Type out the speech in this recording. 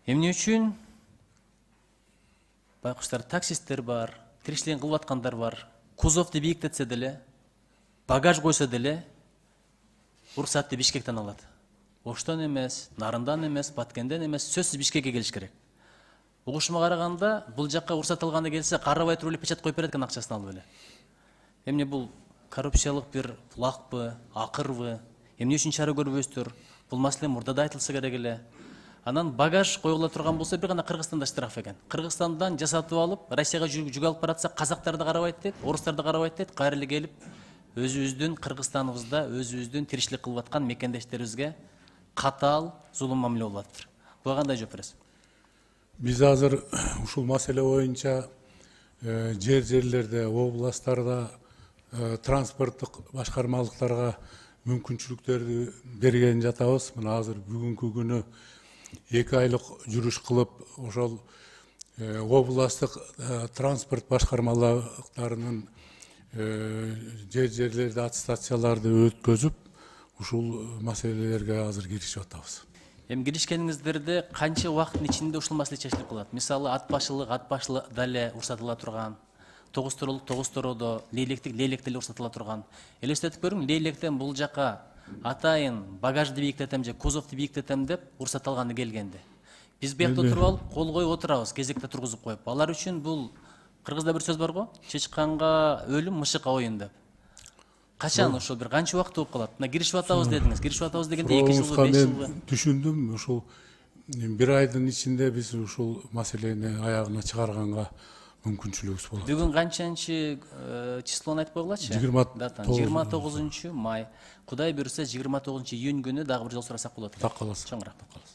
Эмне үчүн байкуштар таксисттер бар, тиричилигин кылып аткандар бар. Кузовду бийиктетсе деле, багаж койсо деле уруксатты Бишкектен алат. Оштон эмес, Нарындан эмес, Баткенден эмес, сөзсүз Бишкекке келиш керек. Угушума караганда, бул жакка уруксат алганда келсе, карабай туруп эле печат коюп берет экен акчасын алып эле. Эмне бул коррупциялык бир флагбы, акырбы? Эмне үчүн чара көрбөйсүздөр? Бул маселе мурда да айтылса керек эле. Анан багаж коюла турган болсо бир гана Кыргызстанда штраф экен. Кыргызстандан жасатып алып, Россияга жүк алып баратса, казактар да карабайт дейт, орустар да карабайт дейт. Кайра эле келип, өзүбүздүн Кыргызстаныбызда өзүбүздүн тиричилик кылып аткан мекендештерибизге катаал зулум мамиле болуп атат. Буга кандай жооп бересиз? Биз азыр ушул маселе боюнча жерлерде, областтарда транспорттук башкармалыктарга мүмкүнчүлүктөрдү берген жатабыз. Мына азыр бүгүнкү күнү 2 айлык жүрүш кылып, ошол областтык транспорт башкармалыктарынын жерлерде аттестацияларды өткөзүп, ушул маселелерге азыр киришип атабыз. Эми киришкениңиздерде канча убакыттын ичинде ушул маселе чечилип калат? Мисалы, ат башылык дале уруксатыла турган, тогуз тородо, лейлек деле уруксатыла турган. Элестетип көрүң, лейлектен бул жака атайын багажды бийиктетем же кузовду бийиктетем деп уруксат алганы келгенде. Биз буякта туруп алып, кол коюп отурабыз, кезекте тургузуп коюп. Алар үчүн бул кыргызда бир сөз бар го, чычканга өлүм, мышыкка оюн деп. Качан ошол бир канча убакыт болуп калат? Мына киришип атабыз дедиңиз. Киришип атабыз дегенде 2 жылбы, 5 жылбы? Түшүндүм, ушул 1 айдын ичинде биз ушул маселени аягына чыгарганга мүмкүнчүлүгүбүз болот. Бүгүн канчанчы числону айтып койгулачы? 29 май. Кудай буйрса 29 июнь күнү дагы бир жол сурасак болот. Так каласыз. Чоң рахмат.